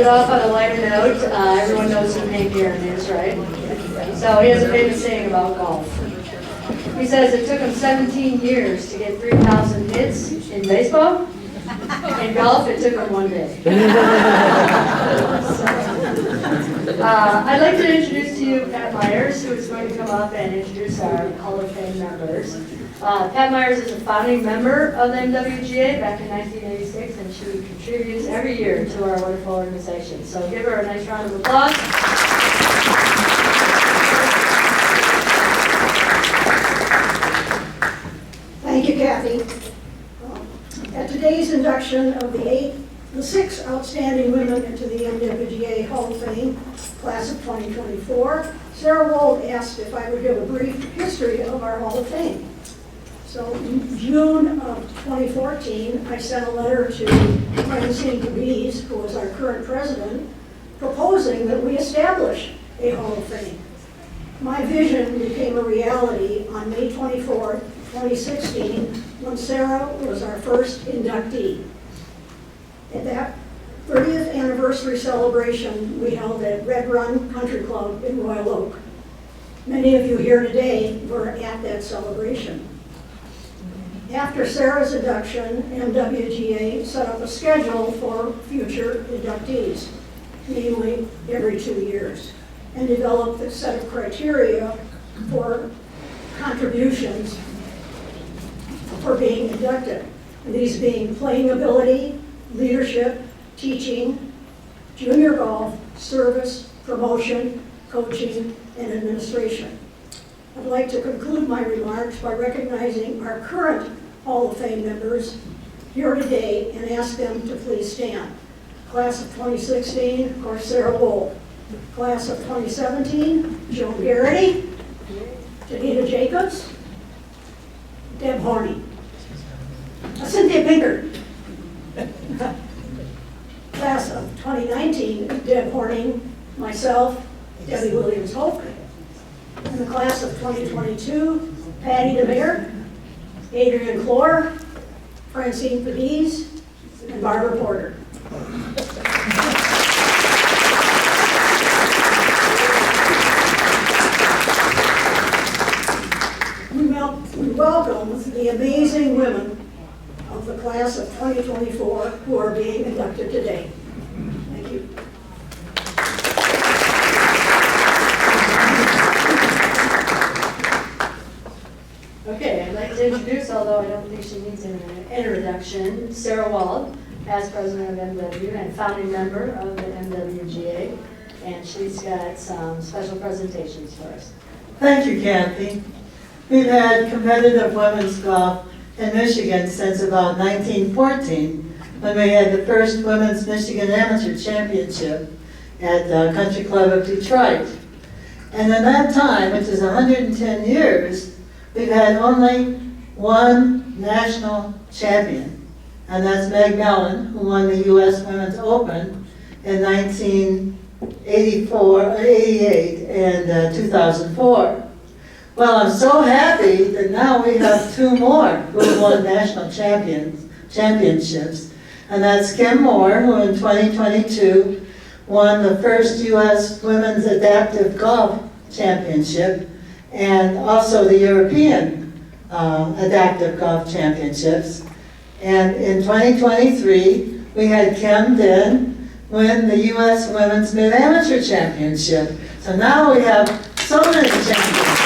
it off on a lighter note. Everyone knows who Hank Aaron is, right? So he has a famous saying about golf. He says it took him 17 years to get 3,000 hits in baseball. In golf, it took him 1 day. I'd like to introduce to you Pat Myers, who is going to come up and introduce our Hall of Fame members. Pat Myers is a founding member of the MWGA back in 1986, and she contributes every year to our wonderful organization. So give her a nice round of applause. Thank you, Kathy. At today's induction of the 6 outstanding women into the MWGA Hall of Fame, class of 2024, Sarah Wold asked if I would give a brief history of our Hall of Fame. So in June of 2014, I sent a letter to Francine Cabiz, who is our current president, proposing that we establish a Hall of Fame. My vision became a reality on May 24th, 2016, when Sarah was our first inductee. At that 30th anniversary celebration we held at Red Run Country Club in Royal Oak. Many of you here today were at that celebration. After Sarah's induction, MWGA set up a schedule for future inductees, namely every 2 years, and developed a set of criteria for contributions for being inducted. And these being playing ability, leadership, teaching, junior golf, service, promotion, coaching, and administration. I'd like to conclude my remarks by recognizing our current Hall of Fame members here today and ask them to please stand. Class of 2016, of course, Sarah Wold. Class of 2017, Joan Garrity, Janita Jacobs, Deb Horney, Cynthia Pinkert. Class of 2019, Deb Horning, myself, Debbie Williams-Hope. In the class of 2022, Patty DeMere, Adrian Clore, Francine Cabiz, and Barbara Porter. We welcome the amazing women of the class of 2024 who are being inducted today. Thank you. Okay, I'd like to introduce, although I don't think she needs an introduction, Sarah Wold, past president of MW and founding member of the MWGA, and she's got some special presentations for us. Thank you, Kathy. We've had competitive women's golf in Michigan since about 1914, when we had the first Women's Michigan Amateur Championship at the Country Club of Detroit. And in that time, which is 110 years, we've had only one national champion, and that's Meg Mellon, who won the U.S. Women's Open in 1984, 88, and 2004. Well, I'm so happy that now we have 2 more who won national championships, and that's Kim Moore, who in 2022 won the first U.S. Women's Adaptive Golf Championship, and also the European Adaptive Golf Championships. And in 2023, we had Kim Din win the U.S. Women's Mid-Amateur Championship. So now we have so many champions.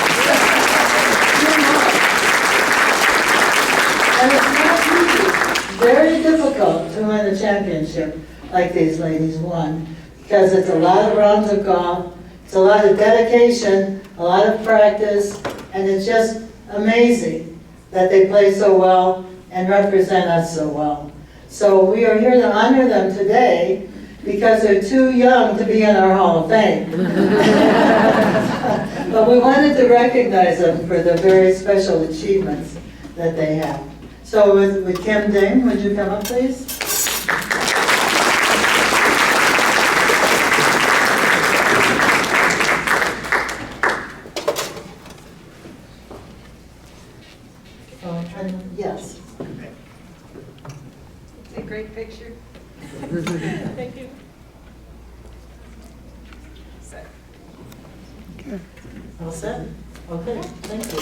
And it's not easy, very difficult to win a championship like these ladies won, because it's a lot of rounds of golf, it's a lot of dedication, a lot of practice, and it's just amazing that they play so well and represent us so well. So we are here to honor them today because they're too young to be in our Hall of Fame. But we wanted to recognize them for the very special achievements that they have. So with Kim Ding, would you come up, please? Yes. It's a great picture. Thank you. All set? Okay, thank you.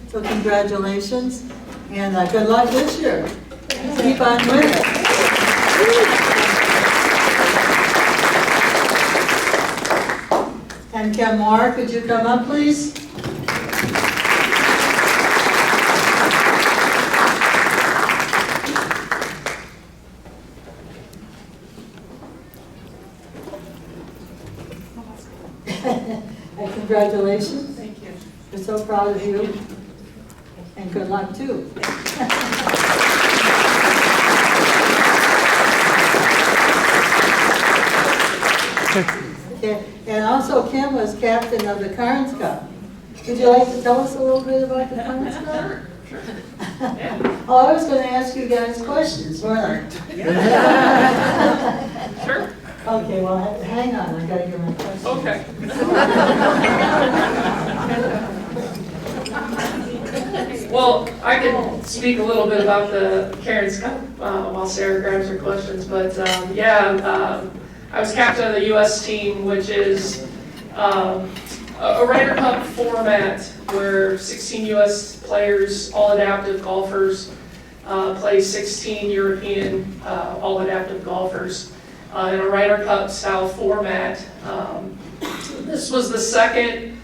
So congratulations, and good luck this year. Keep on winning. And Kim Moore, could you come up, please? And congratulations. Thank you. We're so proud of you. And good luck, too. Okay. And also, Kim was captain of the Carnes Cup. Would you like to tell us a little bit about the Carnes Cup? Sure. Oh, I was going to ask you guys questions, weren't I? Sure. Okay, well, hang on, I got to get my questions. Okay. Well, I can speak a little bit about the Karen's Cup while Sarah grabs her questions, but I was captain of the U.S. team, which is a Ryder Cup format where 16 U.S. players, all adaptive golfers, play 16 European all adaptive golfers in a Ryder Cup style format. This was the second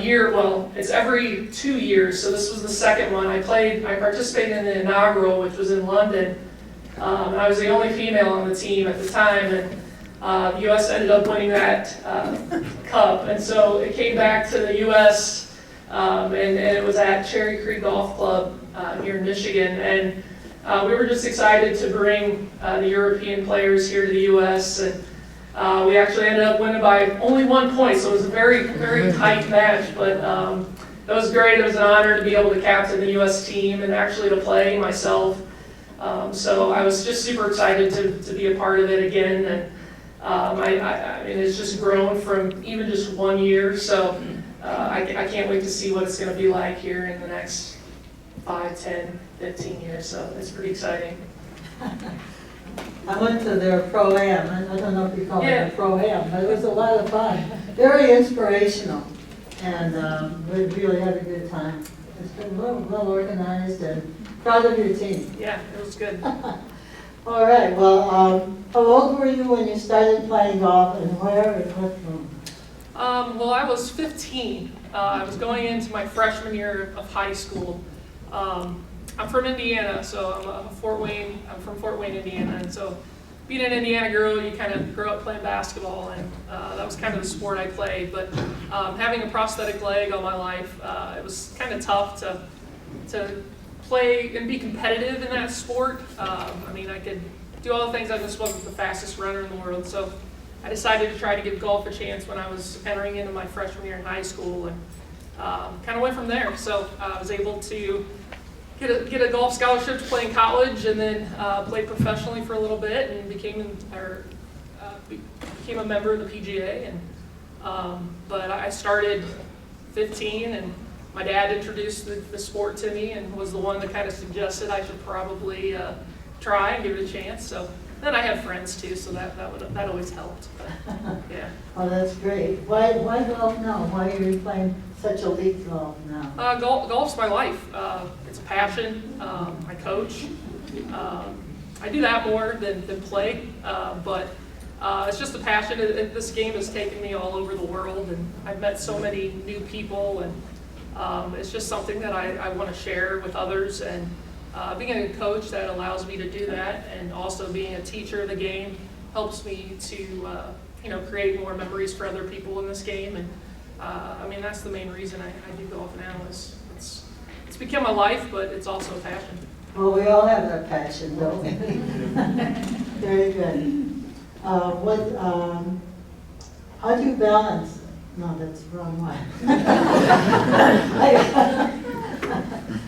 year, well, it's every 2 years, so this was the second one. I participated in the inaugural, which was in London. I was the only female on the team at the time, and the U.S. ended up winning that cup. And so it came back to the U.S., and it was at Cherry Creek Golf Club here in Michigan. And we were just excited to bring the European players here to the U.S. And we actually ended up winning by only 1 point, so it was a very, very tight match. But it was great. It was an honor to be able to captain the U.S. team and actually to play myself. So I was just super excited to be a part of it again. And I mean, it's just grown from even just 1 year. So I can't wait to see what it's going to be like here in the next 5, 10, 15 years. So it's pretty exciting. I went to their Pro-Am. I don't know if you call it Yeah. a Pro-Am, but it was a lot of fun. Very inspirational. And we really had a good time. It's been well organized and proud of your team. Yeah, it was good. All right, well, how old were you when you started playing golf and where and what room? Well, I was 15. I was going into my freshman year of high school. I'm from Indiana, so I'm from Fort Wayne, Indiana, and so being an Indiana girl, you kind of grow up playing basketball, and that was kind of the sport I played. But having a prosthetic leg all my life, it was kind of tough to play and be competitive in that sport. I mean, I could do all the things. I just wasn't the fastest runner in the world, so I decided to try to give golf a chance when I was entering into my freshman year in high school, and kind of went from there. So I was able to get a golf scholarship to play in college, and then played professionally for a little bit, and became a member of the PGA. And but I started 15, and my dad introduced the sport to me, and was the one that kind of suggested I should probably try and give it a chance. So then I had friends too, so that always helped. But, yeah. Oh, that's great. Why golf now? Why are you playing such elite golf now? Golf's my life. It's a passion. I coach. I do that more than play, but it's just a passion. This game has taken me all over the world, and I've met so many new people, and it's just something that I want to share with others. And being a coach, that allows me to do that, and also being a teacher of the game helps me to create more memories for other people in this game. And I mean, that's the main reason I do golf now. It's become a life, but it's also a passion. Well, we all have that passion, don't we? Very good. How do you balance? No, that's the wrong one.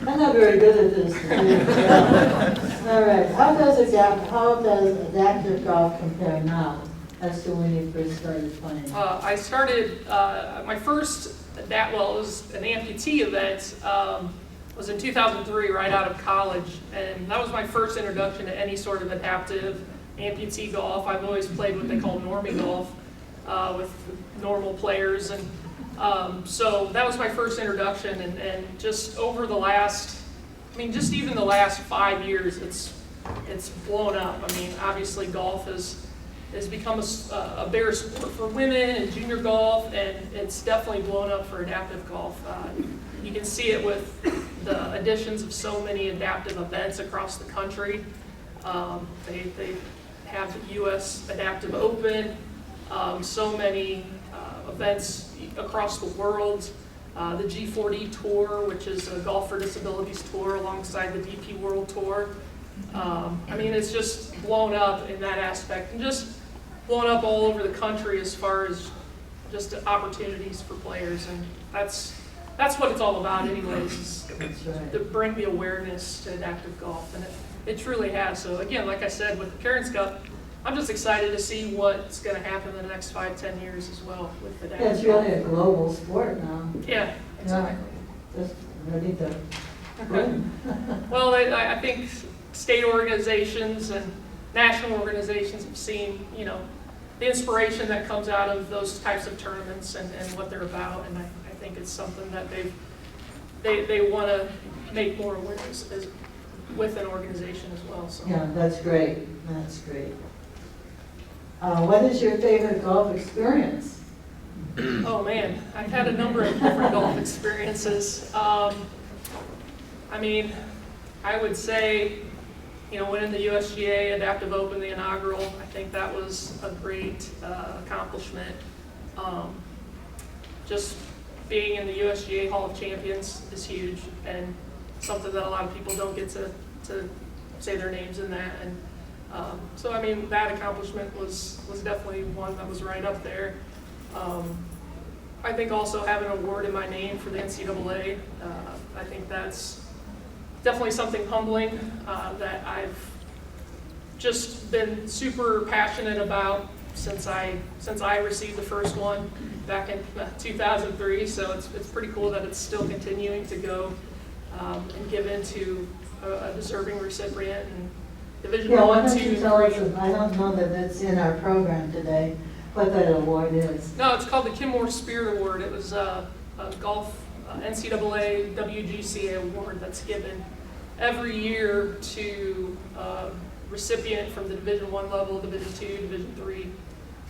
I'm not very good at this. All right. How does adaptive golf compare now as to when you first started playing? I started my first it was an amputee event. Was in 2003, right out of college, and that was my first introduction to any sort of adaptive amputee golf. I've always played what they call normie golf with normal players, and so that was my first introduction. And just over the last, just even the last 5 years, it's blown up. Obviously golf has become a bigger sport for women and junior golf, and it's definitely blown up for adaptive golf. You can see it with the additions of so many adaptive events across the country. They have the U.S. Adaptive Open, so many events across the world. The G4D Tour, which is a Golf for Disabilities tour alongside the DP World Tour. It's just blown up in that aspect, and just blown up all over the country as far as just opportunities for players, and that's what it's all about anyways, is to bring the awareness to adaptive golf, and it truly has. So again, like I said, with the Karen's Cup, I'm just excited to see what's going to happen in the next 5-10 years as well with adaptive golf. It's really a global sport now. Yeah, exactly. Just ready to win. Well, I think state organizations and national organizations have seen, the inspiration that comes out of those types of tournaments and what they're about, and I think it's something that they want to make more awareness with an organization as well. So. Yeah, that's great. That's great. What is your favorite golf experience? Oh man, I've had a number of different golf experiences. I would say, winning the USGA Adaptive Open, the inaugural, I think that was a great accomplishment. Just being in the USGA Hall of Champions is huge, and something that a lot of people don't get to say their names in that. And so that accomplishment was definitely one that was right up there. I think also having an award in my name for the NCAA, I think that's definitely something humbling that I've just been super passionate about since I received the first one back in 2003. So it's pretty cool that it's still continuing to go and given to a deserving recipient. And Division Yeah, why 1, don't 2, you 3. tell us, I don't know that it's in our program today, what that award is. No, it's called the Kimmore Spirit Award. It was a golf NCAA WGCA award that's given every year to a recipient from the Division 1 level, Division 2, Division 3,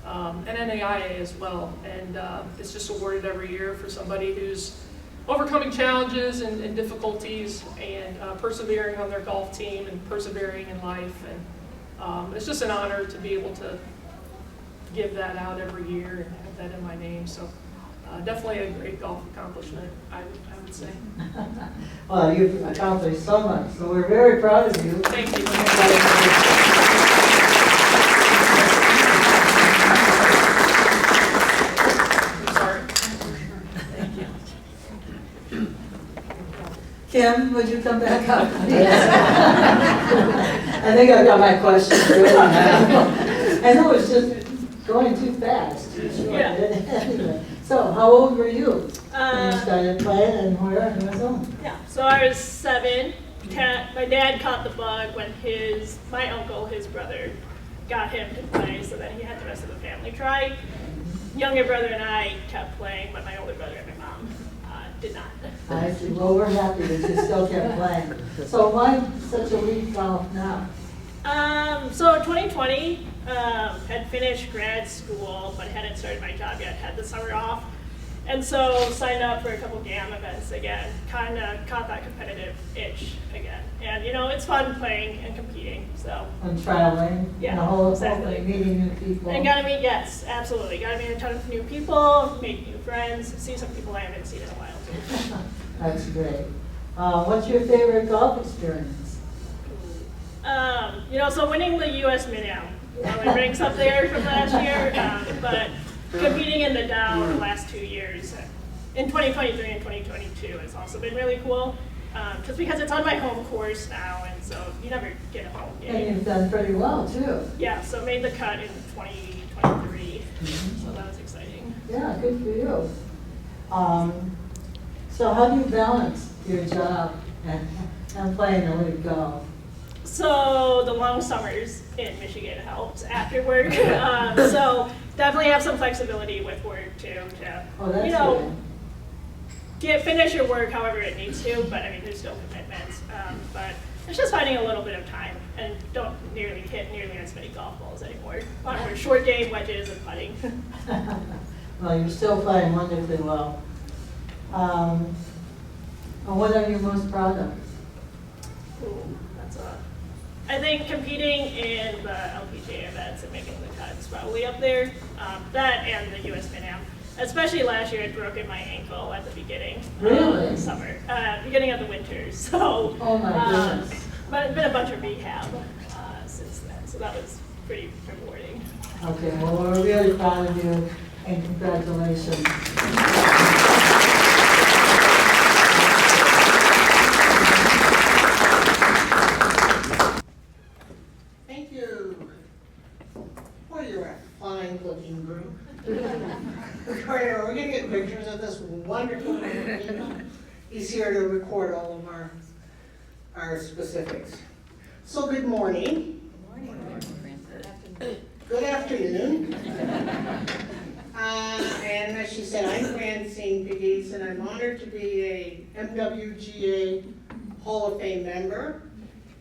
and NAIA as well. And it's just awarded every year for somebody who's overcoming challenges and difficulties and persevering on their golf team and persevering in life. And it's just an honor to be able to give that out every year and have that in my name. So definitely a great golf accomplishment, I would say. Well, you've accomplished so much, so we're very proud of you. Thank you. I'm sorry. Thank you. Kim, would you come back up? I think I've got my questions really now. I know it's just going too fast. Yeah. Anyway, so how old were you when you started playing, and where in Arizona? Yeah, so I was 7. My dad caught the bug when my uncle, his brother, got him to play, so then he had the rest of the family try. Younger brother and I kept playing, but my older brother and my mom did not. I see. Well, we're happy that you still kept playing. So why such a weak golf now? So 2020, had finished grad school, but hadn't started my job yet, had the summer off. And so signed up for a couple GAM events again, kind of caught that competitive itch again. And it's fun playing and competing, so. And traveling, Yeah, and the whole exactly. meeting new people. And yes, absolutely. Gotta meet a ton of new people, make new friends, see some people I haven't seen in a while too. That's great. What's your favorite golf experience? So winning the U.S. Mid-Am really ranks up there from last year, but competing in the Dow the last 2 years, in 2023 and 2022 has also been really cool, just because it's on my home course now, and so you never get a home game. And you've done pretty well, too. Yeah, so made the cut in 2023, so that was exciting. Yeah, good for you. So how do you balance your job and playing the league golf? So the long summers in Michigan helped after work. So definitely have some flexibility with work too to, Oh, that's you know, good. finish your work however it needs to, but I mean, there's still commitments. But it's just finding a little bit of time and don't hit nearly as many golf balls anymore. A lot more short game, wedges, and putting. Well, you're still playing wonderfully well. And what are you most proud of? Ooh, that's I think competing in the LPGA events and making the cut is probably up there. That and the US Pan Am. Especially last year, I'd broken my ankle at the beginning Really? of the summer, beginning of the winter. So, Oh my goodness. but it's been a bunch of rehab since then. So that was pretty rewarding. Okay, well, we're really proud of you and congratulations. Thank you. Boy, you're a fine-looking group. We're gonna get pictures of this wonderful man. He's here to record all of our specifics. So good morning. Good afternoon. And as she said, I'm Francine Piggies, and I'm honored to be a MWGA Hall of Fame member.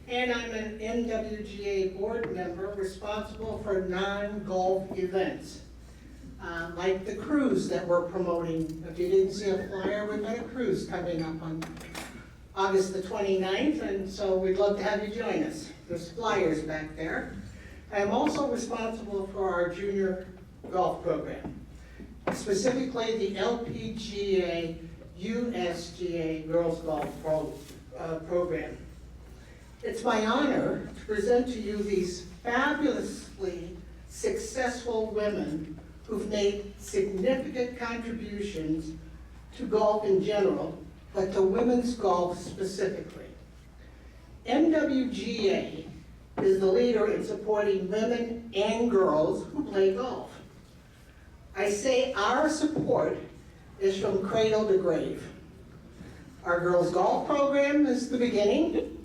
And I'm an MWGA board member responsible for non-golf events, like the cruise that we're promoting. If you didn't see a flyer, we've got a cruise coming up on August the 29th, and so we'd love to have you join us. There's flyers back there. I'm also responsible for our junior golf program, specifically the LPGA USGA Girls Golf program. It's my honor to present to you these fabulously successful women who've made significant contributions to golf in general, but to women's golf specifically. MWGA is the leader in supporting women and girls who play golf. I say our support is from cradle to grave. Our girls' golf program is the beginning.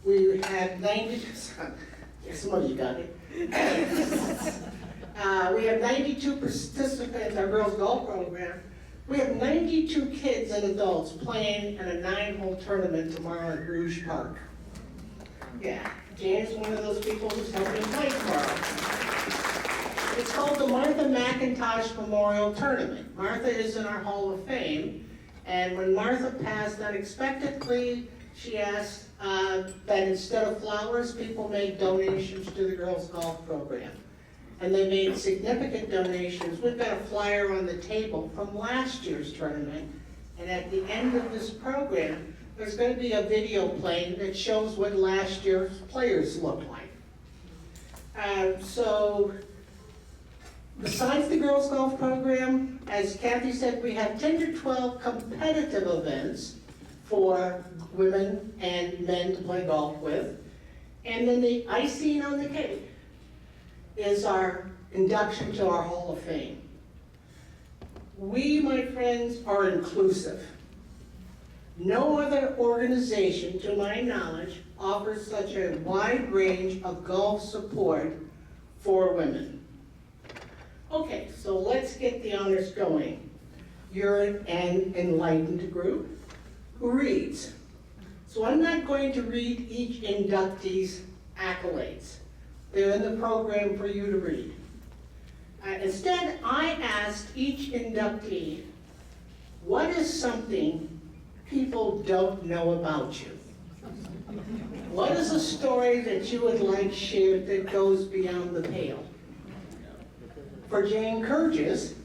We had 90, some of you got it. We have 92 participants in our girls' golf program. We have 92 kids and adults playing in a 9-hole tournament tomorrow at Rouge Park. Yeah, Jane's one of those people who's helping play tomorrow. It's called the Martha McIntosh Memorial Tournament. Martha is in our Hall of Fame, and when Martha passed unexpectedly, she asked that instead of flowers, people make donations to the girls' golf program. And they made significant donations. We've got a flyer on the table from last year's tournament, and at the end of this program, there's going to be a video playing that shows what last year's players looked like. So, besides the girls' golf program, as Kathy said, we have 10 to 12 competitive events for women and men to play golf with. And then the icing on the cake is our induction to our Hall of Fame. We, my friends, are inclusive. No other organization, to my knowledge, offers such a wide range of golf support for women. Okay, so let's get the honors going. You're an enlightened group who reads. So I'm not going to read each inductee's accolades. They're in the program for you to read. Instead, I asked each inductee, what is something people don't know about you? What is a story that you would like shared that goes beyond the pale? For Jane Kurgis,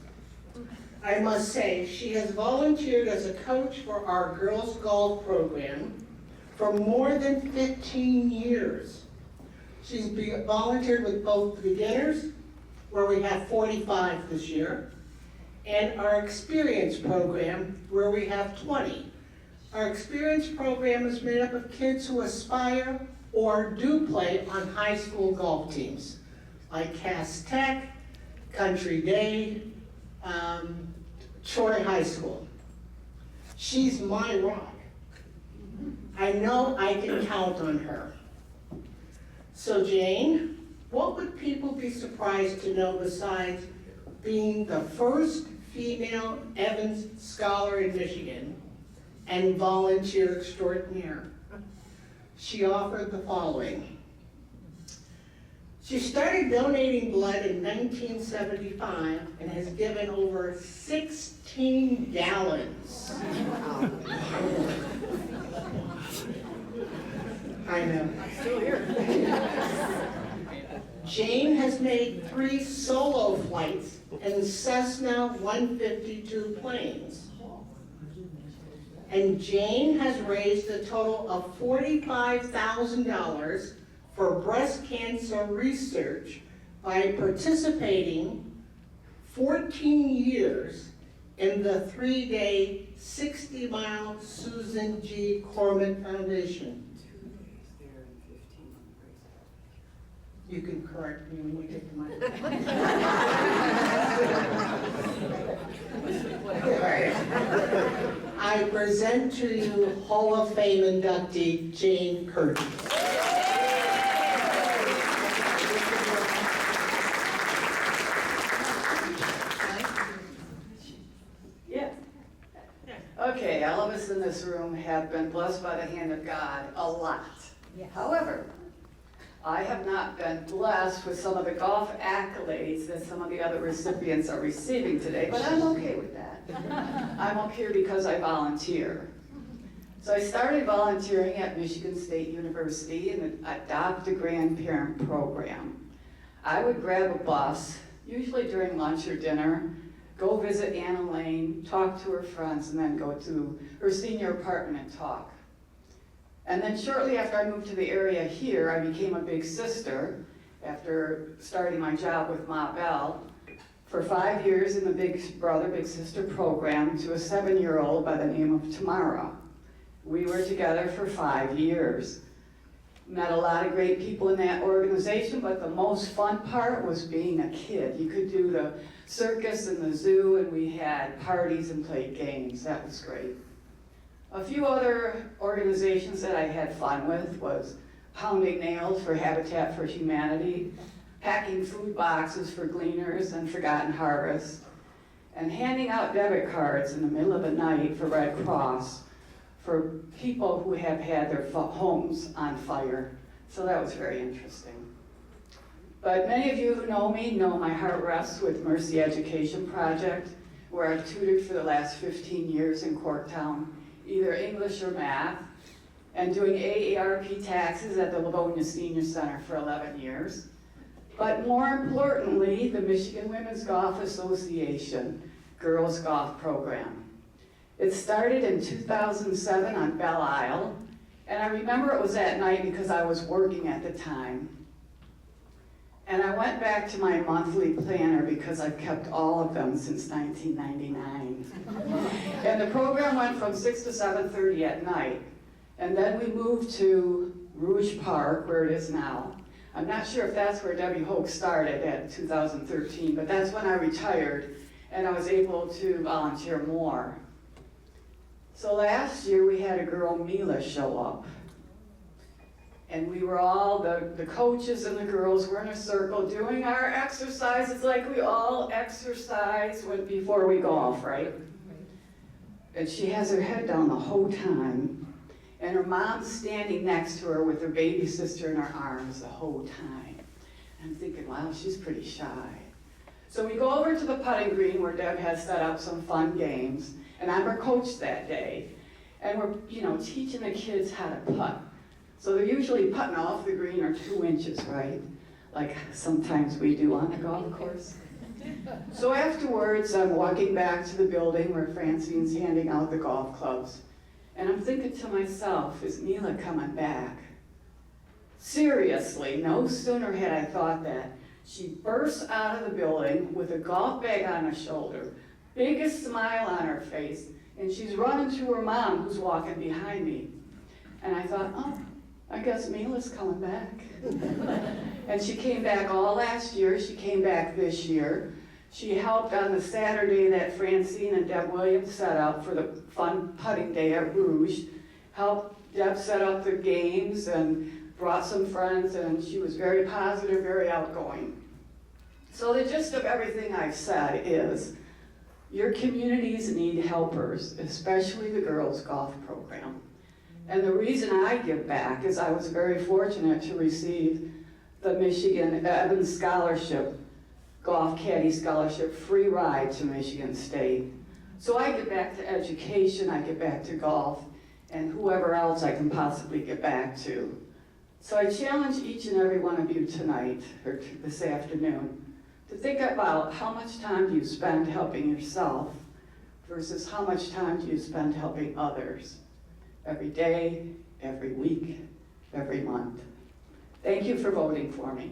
I must say, she has volunteered as a coach for our girls' golf program for more than 15 years. She's volunteered with both the beginners, where we have 45 this year, and our experience program, where we have 20. Our experience program is made up of kids who aspire or do play on high school golf teams, like Cass Tech, Country Day, Troy High School. She's my rock. I know I can count on her. So Jane, what would people be surprised to know besides being the first female Evans Scholar in Michigan and volunteer extraordinaire? She offered the following. She started donating blood in 1975 and has given over 16 gallons. I know. I'm still here. Jane has made 3 solo flights in Cessna 152 planes. And Jane has raised a total of $45,000 for breast cancer research by participating 14 years in the 3-day, 60-mile Susan G. Komen Foundation. You can correct me when we take the mic. I present to you Hall of Fame inductee Jane Curtis. Okay, all of us in this room have been blessed by the hand of God a lot. However, I have not been blessed with some of the golf accolades that some of the other recipients are receiving today, but I'm okay with that. I'm up here because I volunteer. So I started volunteering at Michigan State University in the Adopt a Grandparent program. I would grab a bus, usually during lunch or dinner, go visit Anna Lane, talk to her friends, and then go to her senior apartment and talk. And then shortly after I moved to the area here, I became a big sister after starting my job with Ma Bell for 5 years in the Big Brother, Big Sister program to a 7-year-old by the name of Tamara. We were together for 5 years. Met a lot of great people in that organization, but the most fun part was being a kid. You could do the circus and the zoo, and we had parties and played games. That was great. A few other organizations that I had fun with was pounding nails for Habitat for Humanity, packing food boxes for Gleaners and Forgotten Harvest, and handing out debit cards in the middle of the night for Red Cross for people who have had their homes on fire. So that was very interesting. But many of you who know me know my heart rests with Mercy Education Project, where I've tutored for the last 15 years in Corktown, either English or math, and doing AARP taxes at the Livonia Senior Center for 11 years. But more importantly, the Michigan Women's Golf Association Girls Golf Program. It started in 2007 on Belle Isle, and I remember it was at night because I was working at the time. And I went back to my monthly planner because I've kept all of them since 1999. And the program went from 6 to 7:30 at night. And then we moved to Rouge Park, where it is now. I'm not sure if that's where Debbie Hoke started at 2013, but that's when I retired and I was able to volunteer more. So last year we had a girl, Mila, show up. And we were all, the coaches and the girls were in a circle doing our exercises like we all exercise before we golf, right? And she has her head down the whole time. And her mom's standing next to her with her baby sister in her arms the whole time. And I'm thinking, wow, she's pretty shy. So we go over to the putting green where Deb has set up some fun games. And I'm her coach that day. And we're, teaching the kids how to putt. So they're usually putting off the green or 2 inches, right? Like sometimes we do on the golf course. So afterwards, I'm walking back to the building where Francine's handing out the golf clubs. And I'm thinking to myself, is Mila coming back? Seriously, no sooner had I thought that, she bursts out of the building with a golf bag on her shoulder, biggest smile on her face, and she's running to her mom who's walking behind me. And I thought, oh, I guess Mila's coming back. And she came back all last year, she came back this year. She helped on the Saturday that Francine and Deb Williams set up for the fun putting day at Rouge. Helped Deb set up the games and brought some friends, and she was very positive, very outgoing. So the gist of everything I've said is, your communities need helpers, especially the girls' golf program. And the reason I give back is I was very fortunate to receive the Michigan Evans Scholarship, Golf Caddy Scholarship, free ride to Michigan State. So I give back to education, I give back to golf, and whoever else I can possibly get back to. So I challenge each and every one of you tonight, or this afternoon, to think about how much time do you spend helping yourself versus how much time do you spend helping others every day, every week, every month. Thank you for voting for me.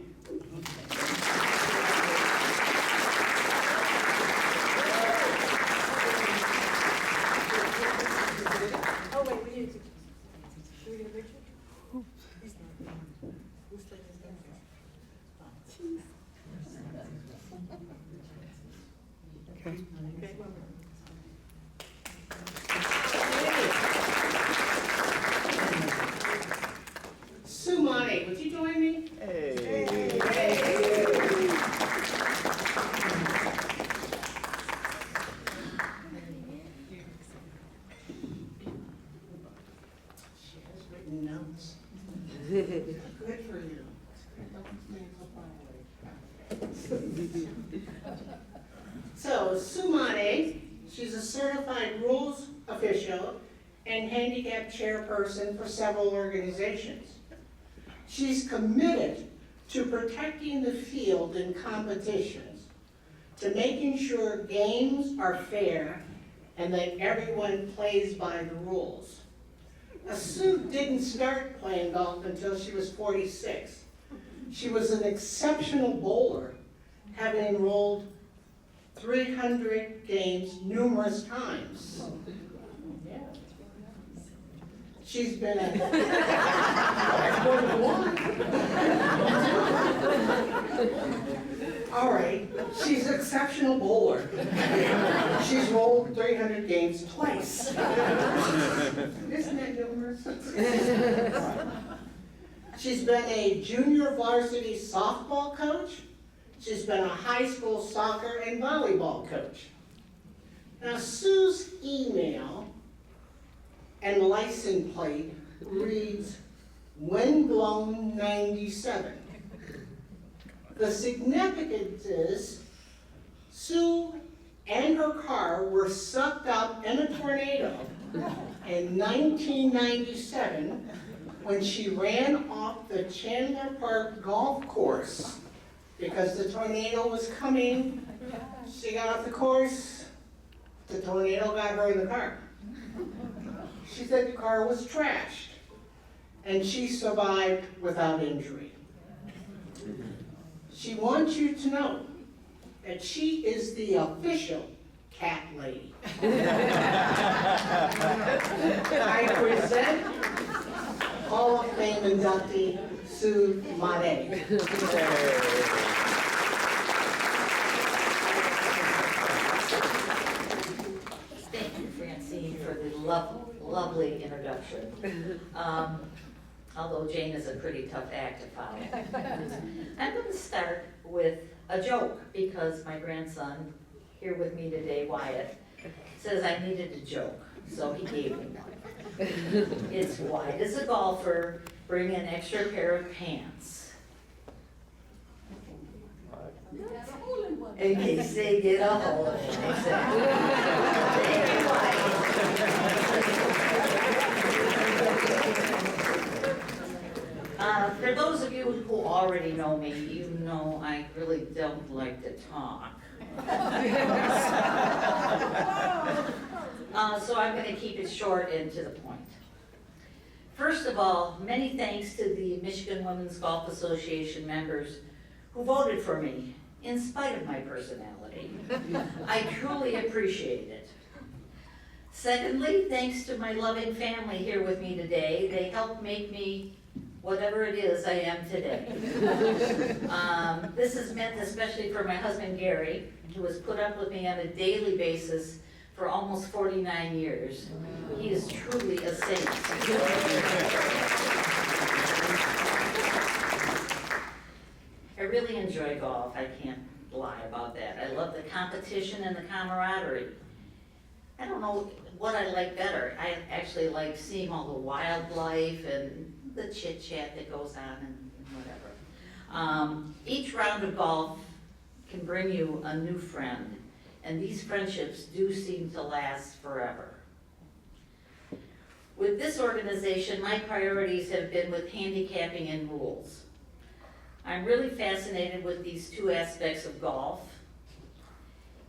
Oh, wait, we need to. Should we get a picture? Sue Money, would you join me? She has written notes. Good for you. So, Sue Money, she's a certified rules official and handicap chairperson for several organizations. She's committed to protecting the field in competitions, to making sure games are fair and that everyone plays by the rules. Now, Sue didn't start playing golf until she was 46. She was an exceptional bowler, having enrolled 300 games numerous times. She's been a... That's more than one. All right, she's an exceptional bowler. She's rolled 300 games twice. Isn't that numerous? She's been a junior varsity softball coach. She's been a high school soccer and volleyball coach. Now, Sue's email and license plate reads Windblown 97. The significance is Sue and her car were sucked up in a tornado in 1997 when she ran off the Chandler Park golf course because the tornado was coming. She got off the course, the tornado got her in the car. She said the car was trashed, and she survived without injury. She wants you to know that she is the official cat lady. I present Hall of Fame inductee Sue Money. Thank you, Francine, for the lovely introduction. Although Jane is a pretty tough act to follow. I'm going to start with a joke because my grandson, here with me today, Wyatt, says I needed a joke, so he gave me one. It's, why does a golfer bring an extra pair of pants? In case they get a hole in it. Exactly. Thank you, Wyatt. For those of you who already know me, you know I really don't like to talk. So I'm going to keep it short and to the point. First of all, many thanks to the Michigan Women's Golf Association members who voted for me in spite of my personality. I truly appreciate it. Secondly, thanks to my loving family here with me today. They helped make me whatever it is I am today. This has meant, especially for my husband Gary, who has put up with me on a daily basis for almost 49 years. He is truly a saint. really enjoy golf, I can't lie about that. I love the competition and the camaraderie. I don't know what I like better. I actually like seeing all the wildlife and the chit chat that goes on and whatever. Each round of golf can bring you a new friend, and these friendships do seem to last forever. With this organization, my priorities have been with handicapping and rules. I'm really fascinated with these two aspects of golf.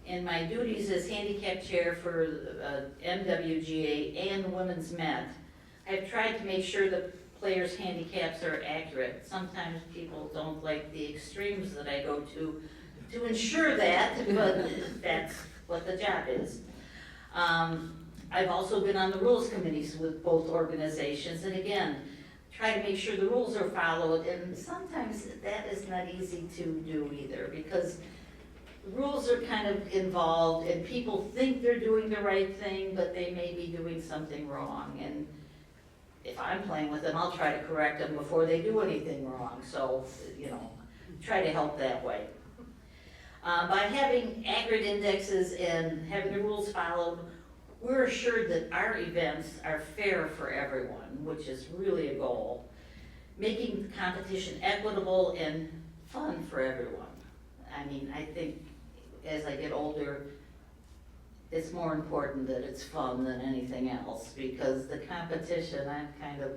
In my duties as handicap chair for MWGA and the Women's Met, I've tried to make sure the players' handicaps are accurate. Sometimes people don't like the extremes that I go to ensure that, but that's what the job is. I've also been on the rules committees with both organizations, and again, try to make sure the rules are followed, and sometimes that is not easy to do either, because rules are kind of involved, and people think they're doing the right thing, but they may be doing something wrong, and if I'm playing with them, I'll try to correct them before they do anything wrong, so, try to help that way. By having accurate indexes and having the rules followed, we're assured that our events are fair for everyone, which is really a goal. Making the competition equitable and fun for everyone. I mean, I think as I get older, it's more important that it's fun than anything else, because the competition, I'm kind of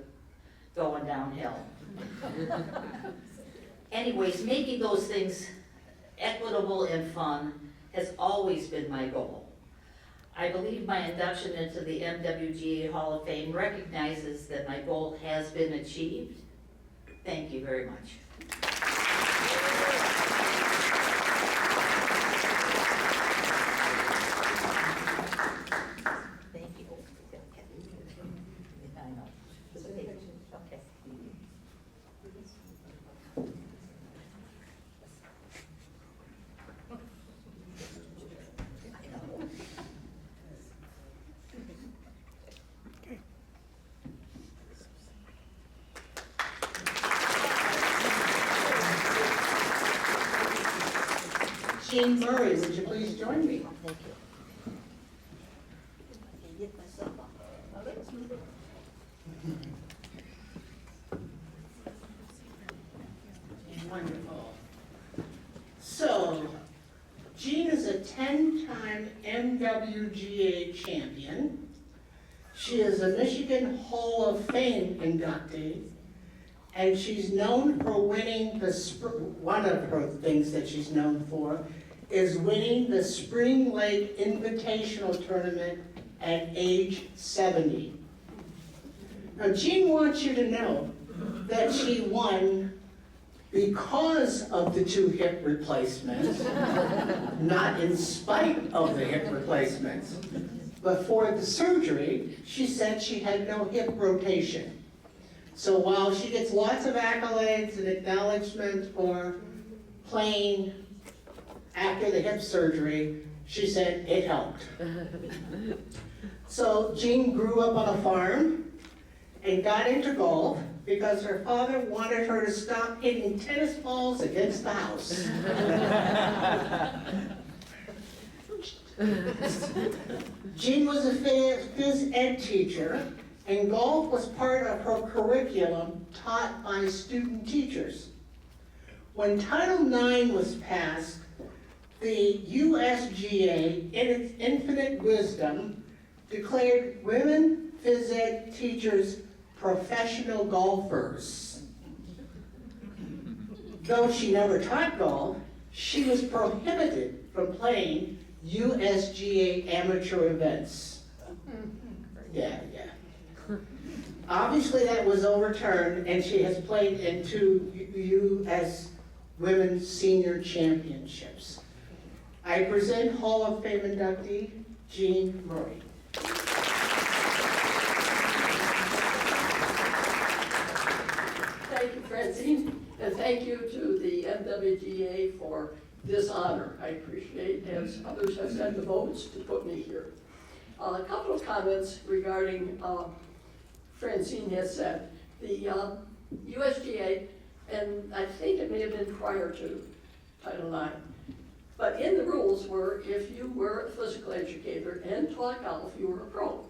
going downhill. Anyways, making those things equitable and fun has always been my goal. I believe my induction into the MWGA Hall of Fame recognizes that my goal has been achieved. Thank you very much. Thank you. I know. Okay. Jean Murray, would you please join me? Thank you. Wonderful. So, Jean is a 10-time MWGA champion. She is a Michigan Hall of Fame inductee, and she's known for winning one of her things that she's known for is winning the Spring Lake Invitational Tournament at age 70. Now, Jean wants you to know that she won because of the 2 hip replacements, not in spite of the hip replacements. Before the surgery, she said she had no hip rotation. So while she gets lots of accolades and acknowledgement for playing after the hip surgery, she said it helped. So Jean grew up on a farm and got into golf because her father wanted her to stop hitting tennis balls against the house. Jean was a phys ed teacher, and golf was part of her curriculum taught by student teachers. When Title IX was passed, the USGA, in its infinite wisdom, declared women phys ed teachers professional golfers. Though she never taught golf, she was prohibited from playing USGA amateur events. Yeah. Obviously that was overturned, and she has played in 2 U.S. Women's Senior Championships. I present Hall of Fame inductee, Jean Murray. Thank you, Francine, and thank you to the MWGA for this honor. I appreciate, as others have said, the votes to put me here. A couple of comments regarding Francine has said. The USGA and I think it may have been prior to Title IX. But in the rules were, if you were a physical educator and taught golf, you were a pro.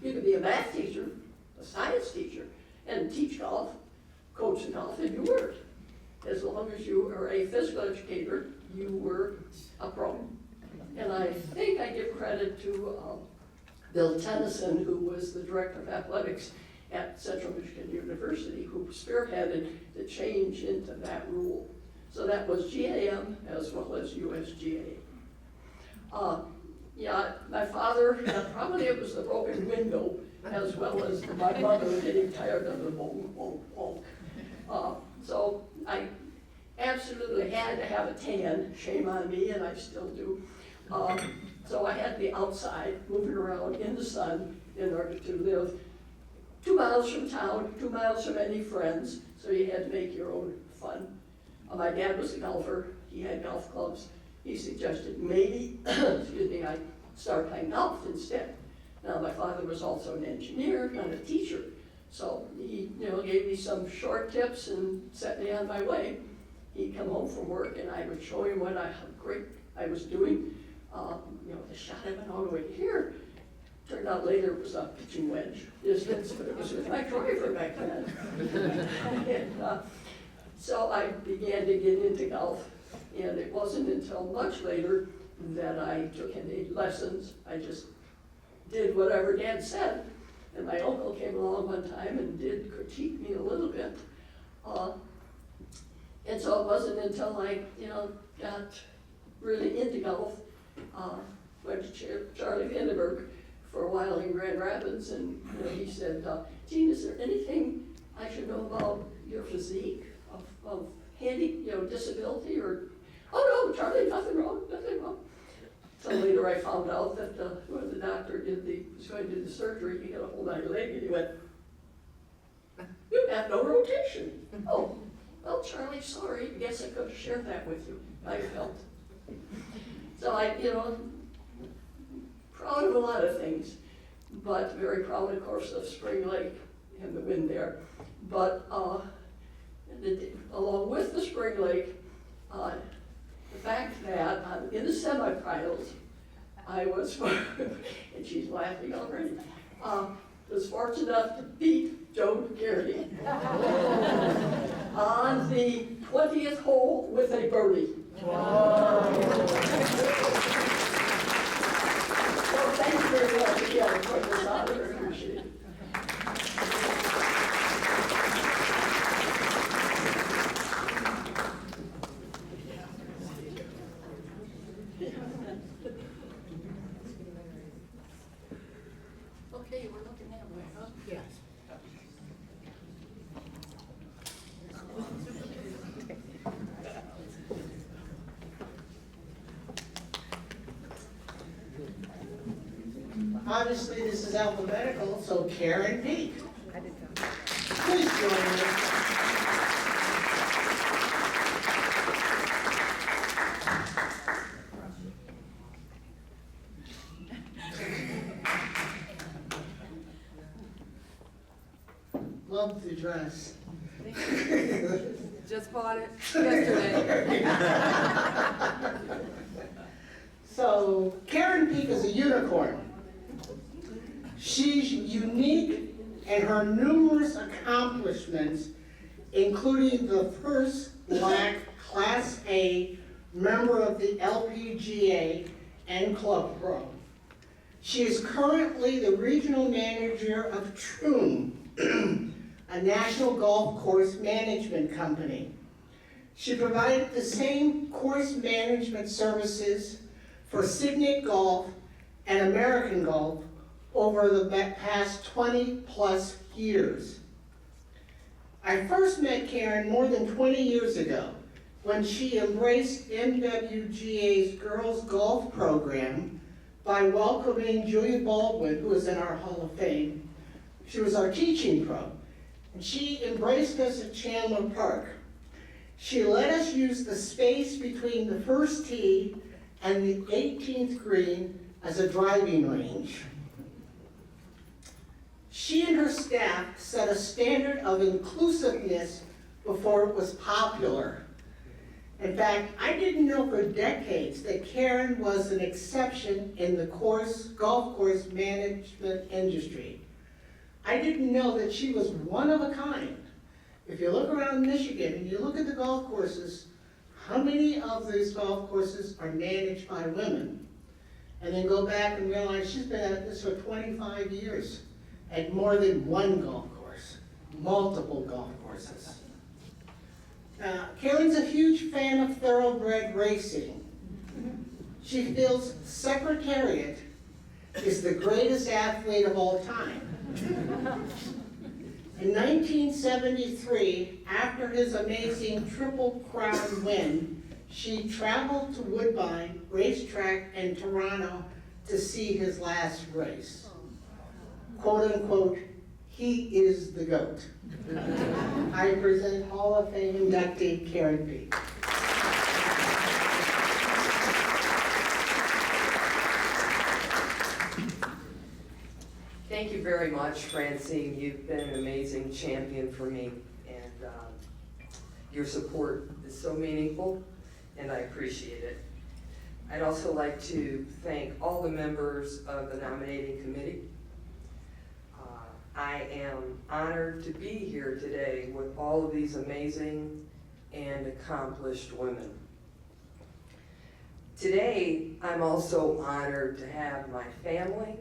You could be a math teacher, a science teacher, and teach golf, coach in golf, and you weren't. As long as you were a physical educator, you were a pro. And I think I give credit to Bill Tennyson, who was the director of athletics at Central Michigan University, who spearheaded the change into that rule. So that was GAM as well as USGA. Yeah, my father, probably it was the broken window as well as my mother getting tired of the bonk, bonk, bonk. So I absolutely had to have a tan, shame on me, and I still do. So I had to be outside, moving around in the sun in order to live 2 miles from town, 2 miles from any friends, so you had to make your own fun. My dad was a golfer, he had golf clubs. He suggested maybe, excuse me, I start playing golf instead. Now, my father was also an engineer and a teacher, so he, gave me some short tips and set me on my way. He'd come home from work and I would show him how great I was doing. The shot I went all the way here. Turned out later it was a pitching wedge distance, but it was with my driver back then. And, so I began to get into golf, and it wasn't until much later that I took any lessons. I just did whatever Dad said. And my uncle came along one time and did critique me a little bit. And so it wasn't until I, got really into golf, went to Charlie Vandenberg for a while in Grand Rapids, and he said, Gene, is there anything I should know about your physique, of handy, disability, or, oh no, Charlie, nothing wrong, nothing wrong. So later I found out that when the doctor was going to do the surgery, he had a hold on your leg and he went, you have no rotation. Oh, well, Charlie, sorry, I guess I could have shared that with you. I felt. So I, proud of a lot of things, but very proud, of course, of Spring Lake and the win there. But along with the Spring Lake, the fact that in the semifinals, I was, and she's laughing already, was fortunate enough to beat Joe Garrity on the 20th hole with a birdie. Wow. So thank you very much again for this honor. I appreciate it. Okay, we're looking that way, huh? Yes. Obviously, this is alphabetical, so Karen Peak. Please join me. Love the dress. Just bought it yesterday. So, Karen Peak is a unicorn. She's unique in her numerous accomplishments, including the first Black Class A member of the LPGA and Club Pro. She is currently the regional manager of Troon, a national golf course management company. She provided the same course management services for Signet Golf and American Golf over the past 20 plus years. I first met Karen more than 20 years ago when she embraced MWGA's girls golf program by welcoming Julia Baldwin, who is in our Hall of Fame. She was our teaching pro, and she embraced us at Chandler Park. She let us use the space between the first tee and the 18th green as a driving range. She and her staff set a standard of inclusiveness before it was popular. In fact, I didn't know for decades that Karen was an exception in the golf course management industry. I didn't know that she was one of a kind. If you look around Michigan and you look at the golf courses, how many of these golf courses are managed by women? And then go back and realize she's been at this for 25 years at more than one golf course, multiple golf courses. Karen's a huge fan of thoroughbred racing. She feels Secretariat is the greatest athlete of all time. In 1973, after his amazing Triple Crown win, she traveled to Woodbine Racetrack in Toronto to see his last race. Quote unquote, he is the GOAT. I present Hall of Fame inductee Karen B. Thank you very much, Francine. You've been an amazing champion for me, and your support is so meaningful, and I appreciate it. I'd also like to thank all the members of the nominating committee. I am honored to be here today with all of these amazing and accomplished women. Today, I'm also honored to have my family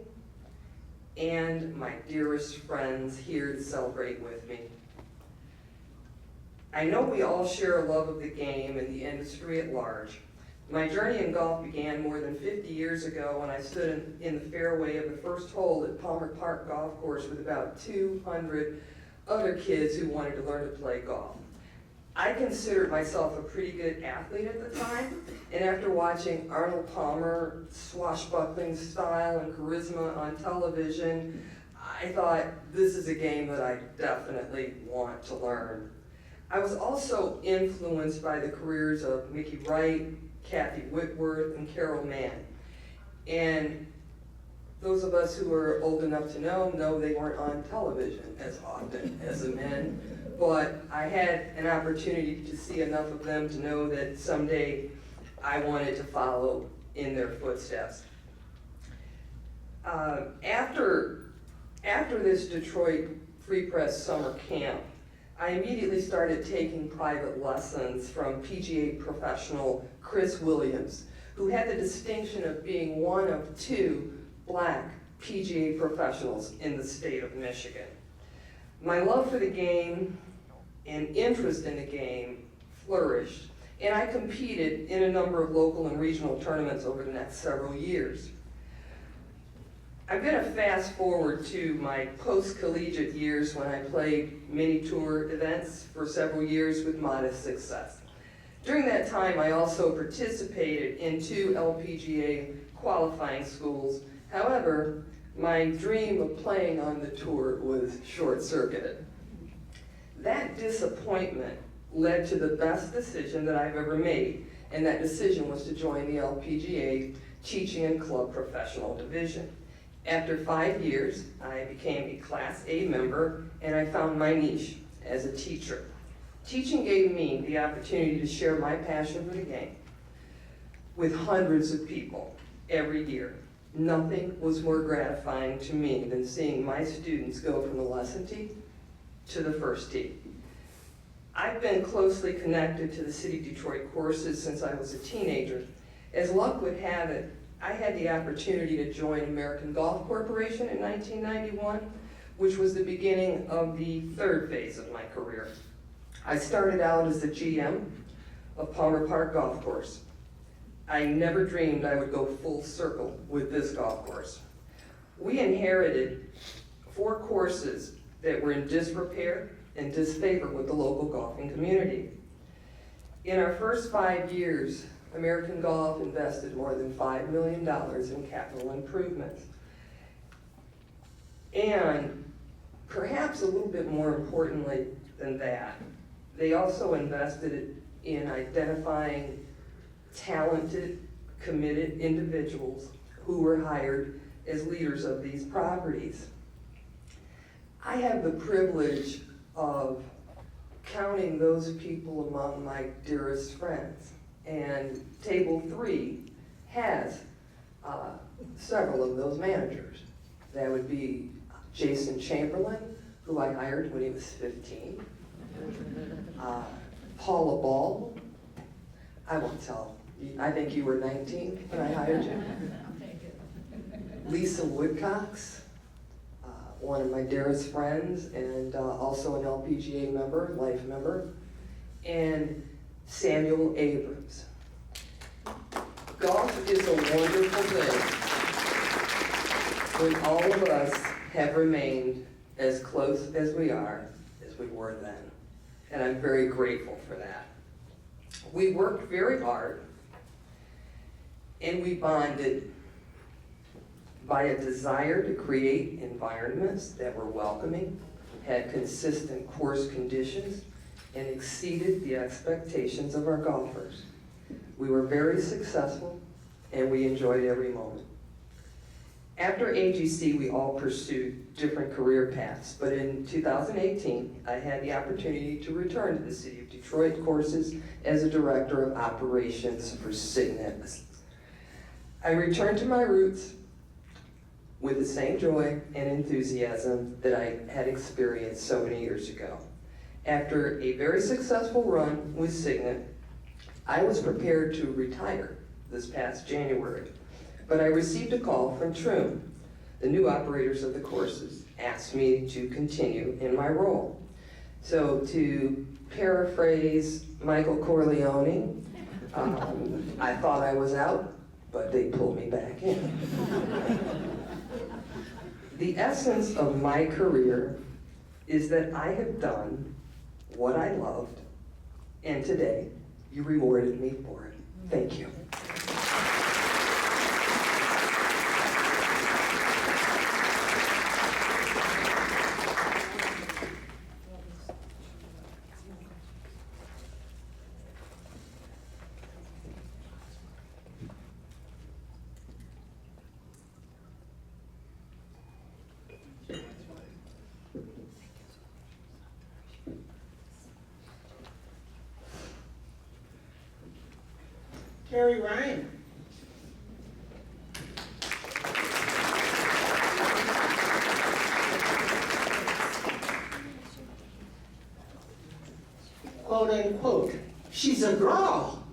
and my dearest friends here to celebrate with me. I know we all share a love of the game and the industry at large. My journey in golf began more than 50 years ago when I stood in the fairway of the first hole at Palmer Park Golf Course with about 200 other kids who wanted to learn to play golf. I considered myself a pretty good athlete at the time, and after watching Arnold Palmer swashbuckling style and charisma on television, I thought, this is a game that I definitely want to learn. I was also influenced by the careers of Mickey Wright, Kathy Whitworth, and Carol Mann. And those of us who are old enough to know they weren't on television as often as the men, but I had an opportunity to see enough of them to know that someday I wanted to follow in their footsteps. After this Detroit Free Press summer camp, I immediately started taking private lessons from PGA professional Chris Williams, who had the distinction of being one of 2 black PGA professionals in the state of Michigan. My love for the game and interest in the game flourished, and I competed in a number of local and regional tournaments over the next several years. I'm going to fast forward to my post-collegiate years when I played mini tour events for several years with modest success. During that time, I also participated in 2 LPGA qualifying schools. However, my dream of playing on the tour was short-circuited. That disappointment led to the best decision that I've ever made, and that decision was to join the LPGA Teaching and Club Professional Division. After 5 years, I became a Class A member, and I found my niche as a teacher. Teaching gave me the opportunity to share my passion for the game with hundreds of people every year. Nothing was more gratifying to me than seeing my students go from the lesson tee to the first tee. I've been closely connected to the City of Detroit courses since I was a teenager. As luck would have it, I had the opportunity to join American Golf Corporation in 1991, which was the beginning of the 3rd phase of my career. I started out as the GM of Palmer Park Golf Course. I never dreamed I would go full circle with this golf course. We inherited 4 courses that were in disrepair and disfavor with the local golfing community. In our first 5 years, American Golf invested more than $5 million in capital improvements. And perhaps a little bit more importantly than that, they also invested in identifying talented, committed individuals who were hired as leaders of these properties. I have the privilege of counting those people among my dearest friends. And table 3 has several of those managers. That would be Jason Chamberlain, who I hired when he was 15. Paula Ball, I won't tell. I think you were 19 when I hired you. Lisa Woodcox, one of my dearest friends, and also an LPGA member, life member, and Samuel Abrams. Golf is a wonderful thing when all of us have remained as close as we are as we were then. And I'm very grateful for that. We worked very hard and we bonded by a desire to create environments that were welcoming, had consistent course conditions, and exceeded the expectations of our golfers. We were very successful and we enjoyed every moment. After AGC, we all pursued different career paths, but in 2018, I had the opportunity to return to the City of Detroit courses as a Director of Operations for Signet. I returned to my roots with the same joy and enthusiasm that I had experienced so many years ago. After a very successful run with Signet, I was prepared to retire this past January, but I received a call from Troon. The new operators of the courses asked me to continue in my role. So to paraphrase Michael Corleone, I thought I was out, but they pulled me back in. The essence of my career is that I have done what I loved, and today you rewarded me for it. Thank you. Terry Ryan. Quote unquote, she's a girl.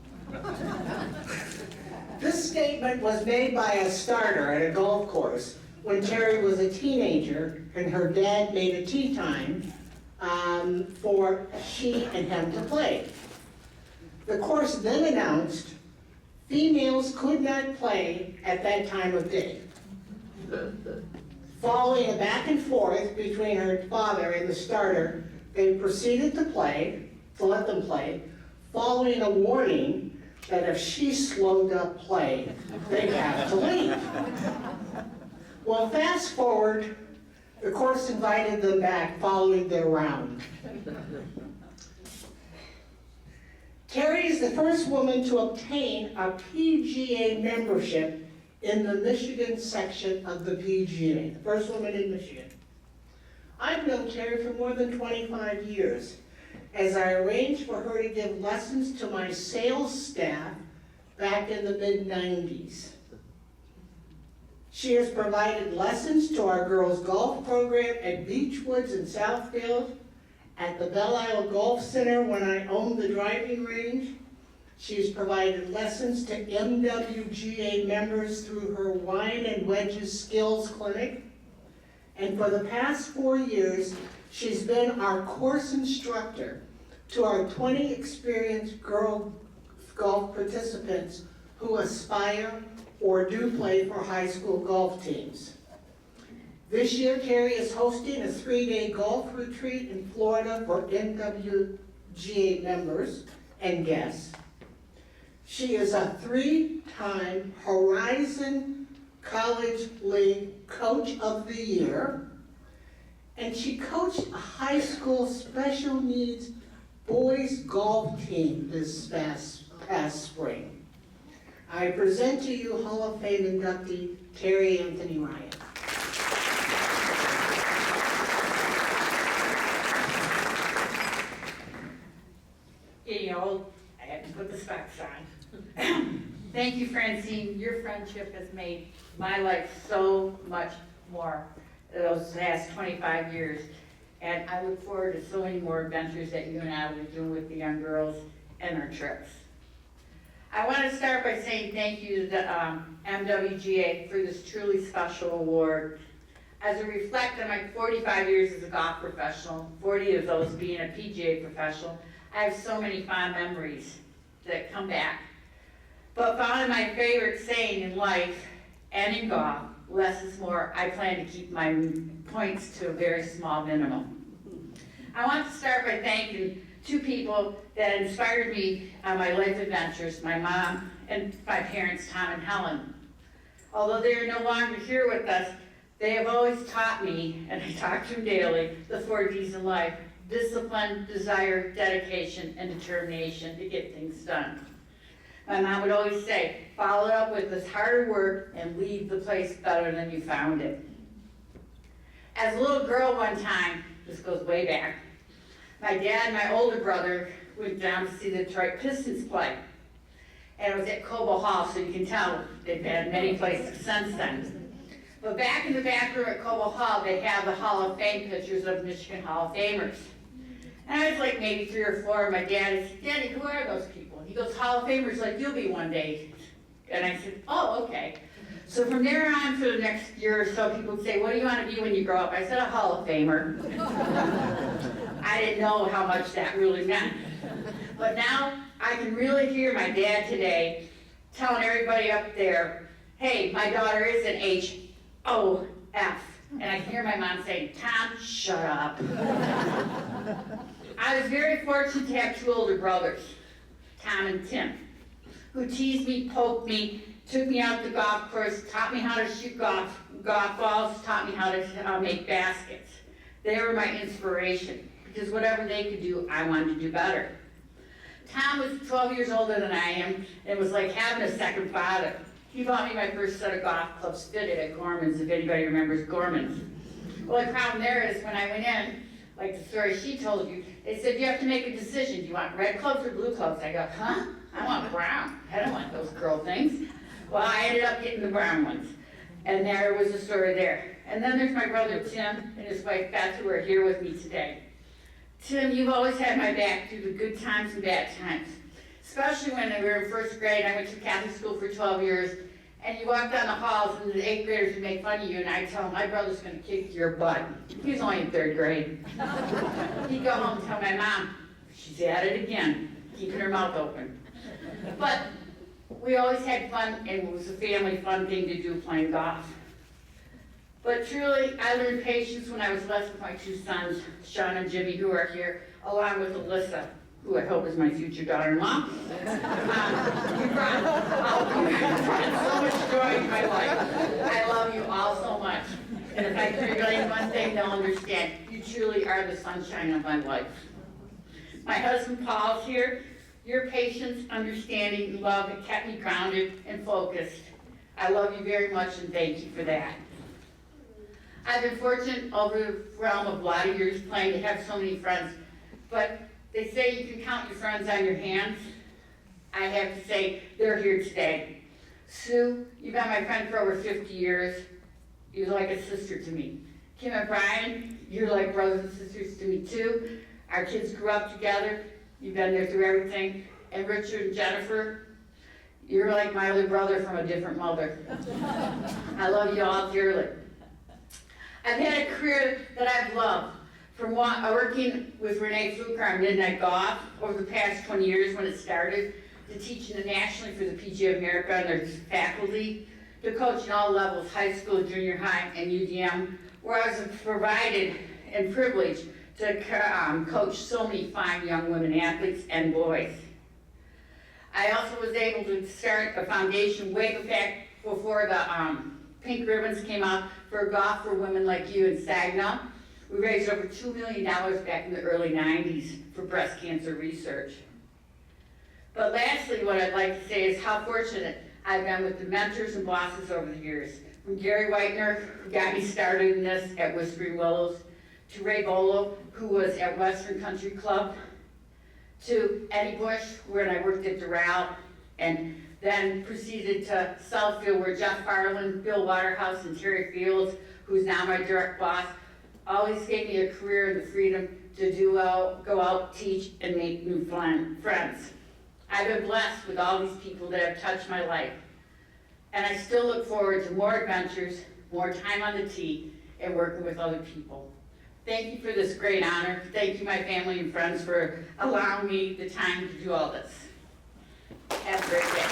This statement was made by a starter at a golf course when Terry was a teenager and her dad made a tee time for she and him to play. The course then announced females could not play at that time of day. Following a back and forth between her father and the starter, they proceeded to let them play, following a warning that if she slowed up play, they'd have to leave. Well, fast forward, the course invited them back following their round. Terry is the first woman to obtain a PGA membership in the Michigan section of the PGA, the first woman in Michigan. I've known Terry for more than 25 years, as I arranged for her to give lessons to my sales staff back in the mid-90s. She has provided lessons to our girls' golf program at Beechwoods in Southfield, at the Belle Isle Golf Center when I owned the driving range. She's provided lessons to MWGA members through her Wine and Wedges Skills Clinic. And for the past 4 years, she's been our course instructor to our 20 experienced girl golf participants who aspire or do play for high school golf teams. This year, Terry is hosting a 3-day golf retreat in Florida for MWGA members and guests. She is a 3-time Horizon College League Coach of the Year, and she coached a high school special needs boys golf team this past spring. I present to you Hall of Fame inductee Terry Anthony Ryan. Thank you, Francine. Your friendship has made my life so much more those last 25 years. And I look forward to so many more adventures that you and I will be doing with the young girls and our trips. I want to start by saying thank you to the MWGA for this truly special award. As I reflect on my 45 years as a golf professional, 40 of those being a PGA professional, I have so many fond memories that come back. But found my favorite saying in life and in golf, less is more. I plan to keep my points to a very small minimum. I want to start by thanking two people that inspired me on my life adventures, my mom and my parents, Tom and Helen. Although they are no longer here with us, they have always taught me, and I talk to them daily, the 4 Ds in life: discipline, desire, dedication, and determination to get things done. My mom would always say, follow it up with this harder work and leave the place better than you found it. As a little girl one time, this goes way back, my dad and my older brother went down to see the Detroit Pistons play. And it was at Cobo Hall, so you can tell they've had many places since then. But back in the back room at Cobo Hall, they have the Hall of Fame pictures of Michigan Hall of Famers. And I was like maybe 3 or 4, and my dad said, Daddy, who are those people? And he goes, Hall of Famers like you'll be one day. And I said, oh, okay. So from there on for the next year or so, people would say, what do you want to be when you grow up? I said, a Hall of Famer. I didn't know how much that really meant. But now I can really hear my dad today telling everybody up there, hey, my daughter is an H-O-F. And I hear my mom saying, Tom, shut up. I was very fortunate to have 2 older brothers, Tom and Tim, who teased me, poked me, took me out to the golf course, taught me how to shoot golf balls, taught me how to make baskets. They were my inspiration, because whatever they could do, I wanted to do better. Tom was 12 years older than I am, and was like having a second father. He bought me my first set of golf clubs fitted at Gorman's, if anybody remembers Gorman's. Well, the problem there is when I went in, like the story she told you, they said, you have to make a decision. Do you want red clubs or blue clubs? I go, huh? I want brown. I don't want those girl things. Well, I ended up getting the brown ones. And there was the story there. And then there's my brother Tim and his wife Beth, who are here with me today. Tim, you've always had my back through the good times and bad times. Especially when we were in 1st grade, I went to Catholic school for 12 years, and you walk down the halls and the 8th graders would make fun of you, and I'd tell them, my brother's gonna kick your butt. He was only in 3rd grade. He'd go home and tell my mom, she's at it again, keeping her mouth open. But we always had fun, and it was a family fun thing to do, playing golf. But truly, I learned patience when I was left with my 2 sons, Sean and Jimmy, who are here, along with Alyssa, who I hope is my future daughter-in-law. You brought so much joy in my life. I love you all so much. And if I can relate one thing, they'll understand. You truly are the sunshine of my life. My husband Paul's here. Your patience, understanding, and love have kept me grounded and focused. I love you very much, and thank you for that. I've been fortunate over the realm of a lot of years playing to have so many friends, but they say you can count your friends on your hands. I have to say, they're here today. Sue, you've been my friend for over 50 years. You're like a sister to me. Kim and Brian, you're like brothers and sisters to me too. Our kids grew up together. You've been there through everything. And Richard and Jennifer, you're like my other brother from a different mother. I love you all dearly. I've had a career that I've loved, from working with Renee Fluker on Midnight Golf over the past 20 years when it started, to teaching nationally for the PGA of America and their faculty, to coaching all levels, high school, junior high, and UDM, where I was provided and privileged to coach so many fine young women athletes and boys. I also was able to start a foundation way back before the pink ribbons came out for golf for women like you in Saginaw. We raised over $2 million back in the early 90s for breast cancer research. But lastly, what I'd like to say is how fortunate I've been with the mentors and bosses over the years. From Gary Whitener, who got me started in this at Whispering Willows, to Ray Bolo, who was at Western Country Club, to Eddie Bush, when I worked at Doral, and then proceeded to Southfield where Jeff Farland, Bill Waterhouse, and Terry Fields, who's now my direct boss, always gave me a career and the freedom to go out, teach, and make new friends. I've been blessed with all these people that have touched my life. And I still look forward to more adventures, more time on the tee, and working with other people. Thank you for this great honor. Thank you, my family and friends, for allowing me the time to do all this. Have a great day.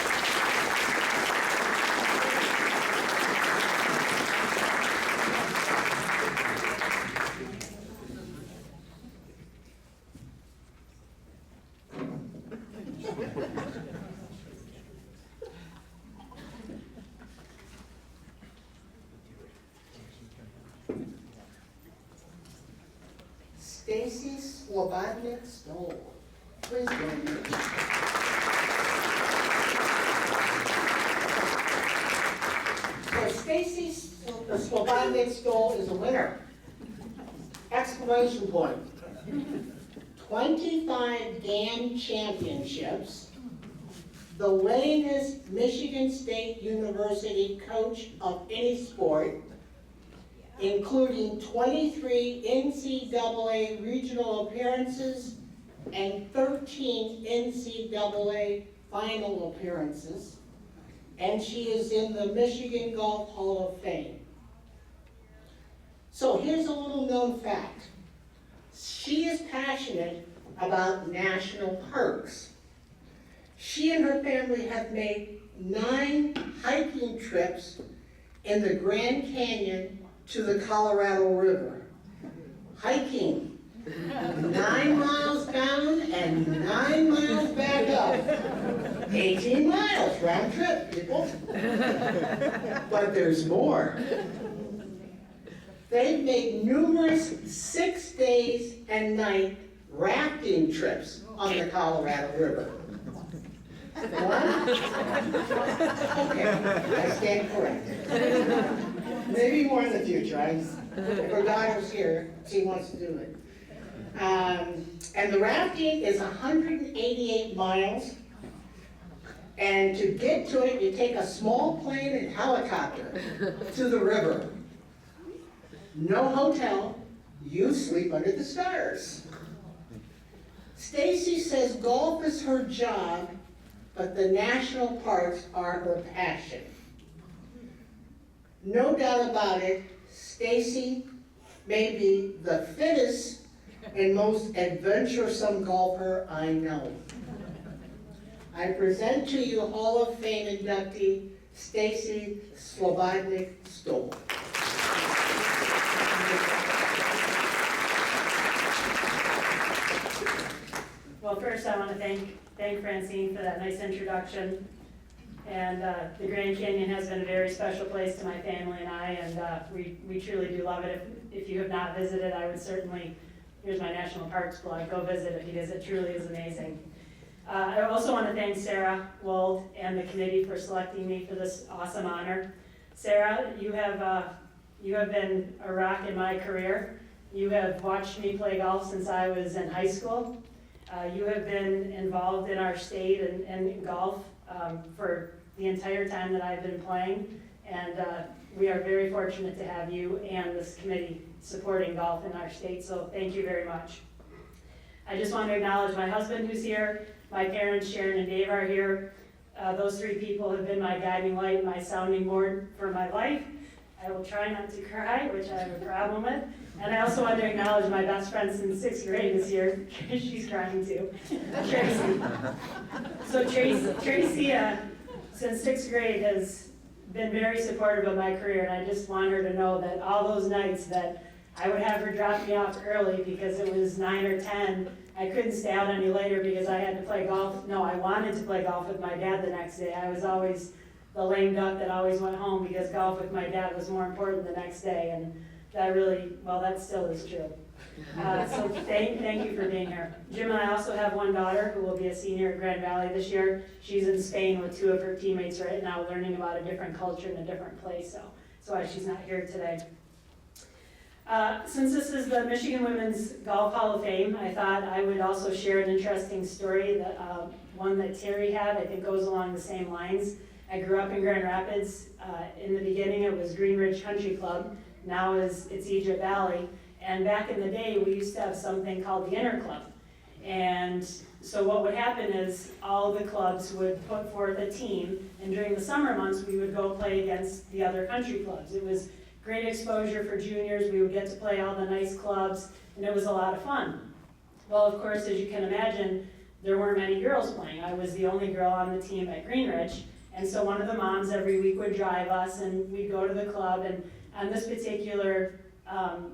Stacy Slobodnik-Stoll. Please join me. So Stacy Slobodnik-Stoll is a winner. Exclamation point. 25 GAN championships, the winningest Michigan State University coach of any sport, including 23 NCAA regional appearances and 13 NCAA final appearances, and she is in the Michigan Golf Hall of Fame. So here's a little known fact. She is passionate about national parks. She and her family have made 9 hiking trips in the Grand Canyon to the Colorado River. Hiking 9 miles down and 9 miles back up. 18 miles round trip, people. But there's more. They've made numerous 6 days and night rafting trips on the Colorado River. One? Okay, I stand corrected. Maybe more in the future. If her daughter's here, she wants to do it. And the rafting is 188 miles. And to get to it, you take a small plane and helicopter to the river. No hotel, you sleep under the stars. Stacy says golf is her job, but the national parks are her passion. No doubt about it, Stacy may be the fittest and most adventuresome golfer I know. I present to you Hall of Fame inductee, Stacy Slobodnik-Stoll. Well, first I want to thank Francine for that nice introduction. And the Grand Canyon has been a very special place to my family and I, and we truly do love it. If you have not visited, I would certainly, here's my National Parks plug, go visit it because it truly is amazing. I also want to thank Sarah Wold and the committee for selecting me for this awesome honor. Sarah, you have been a rock in my career. You have watched me play golf since I was in high school. You have been involved in our state and golf for the entire time that I've been playing, and we are very fortunate to have you and this committee supporting golf in our state, so thank you very much. I just want to acknowledge my husband who's here, my parents Sharon and Dave are here. Those 3 people have been my guiding light, my sounding board for my life. I will try not to cry, which I have a problem with. And I also want to acknowledge my best friend since 6th grade this year. She's crying too, Tracy. So Tracy, since 6th grade has been very supportive of my career, and I just want her to know that all those nights that I would have her drop me off early because it was 9 or 10, I couldn't stay out any later because I had to play golf. No, I wanted to play golf with my dad the next day. I was always the lame duck that always went home because golf with my dad was more important the next day, and that really, well, that still is true. So thank you for being here. Jim and I also have one daughter who will be a senior at Grand Valley this year. She's in Spain with 2 of her teammates right now, learning about a different culture in a different place, so that's why she's not here today. Since this is the Michigan Women's Golf Hall of Fame, I thought I would also share an interesting story, that one that Terry had, I think goes along the same lines. I grew up in Grand Rapids. In the beginning, it was Green Ridge Country Club. Now it's Egypt Valley. And back in the day, we used to have something called the Inter Club. And so what would happen is all the clubs would put forth a team, and during the summer months, we would go play against the other country clubs. It was great exposure for juniors. We would get to play all the nice clubs, and it was a lot of fun. Well, of course, as you can imagine, there weren't many girls playing. I was the only girl on the team at Green Ridge, and so one of the moms every week would drive us, and we'd go to the club, and on this particular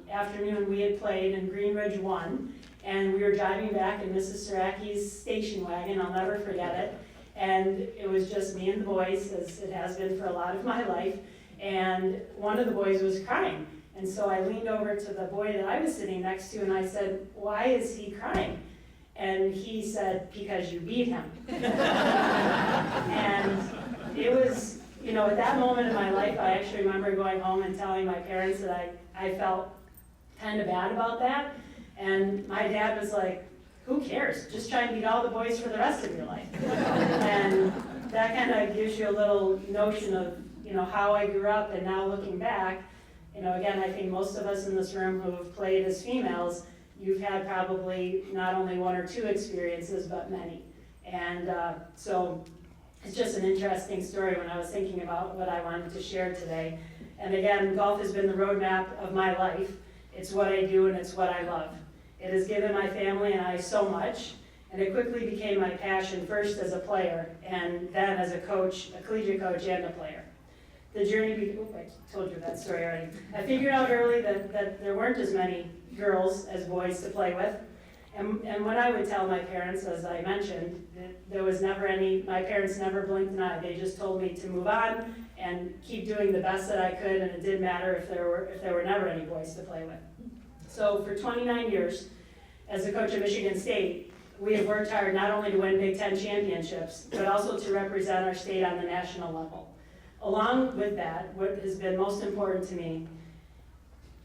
afternoon, we had played, and Green Ridge won, and we were driving back in Mrs. Saraki's station wagon, I'll never forget it, and it was just me and the boys, as it has been for a lot of my life, and one of the boys was crying, and so I leaned over to the boy that I was sitting next to, and I said, "Why is he crying?" And he said, "Because you beat him." And it was, you know, at that moment in my life, I actually remember going home and telling my parents that I felt kind of bad about that. And my dad was like, "Who cares? Just try and beat all the boys for the rest of your life." And that kind of gives you a little notion of, you know, how I grew up. And now looking back, you know, again, I think most of us in this room who have played as females, you've had probably not only one or two experiences, but many. And so it's just an interesting story when I was thinking about what I wanted to share today. And again, golf has been the roadmap of my life. It's what I do and it's what I love. It has given my family and I so much, and it quickly became my passion, first as a player, and then as a coach, a collegiate coach and a player. The journey, I told you that story already. I figured out early that there weren't as many girls as boys to play with. And when I would tell my parents, as I mentioned, there was never any, my parents never blinked an eye. They just told me to move on and keep doing the best that I could, and it didn't matter if there were never any boys to play with. So for 29 years, as a coach at Michigan State, we have worked hard not only to win Big Ten championships, but also to represent our state on the national level. Along with that, what has been most important to me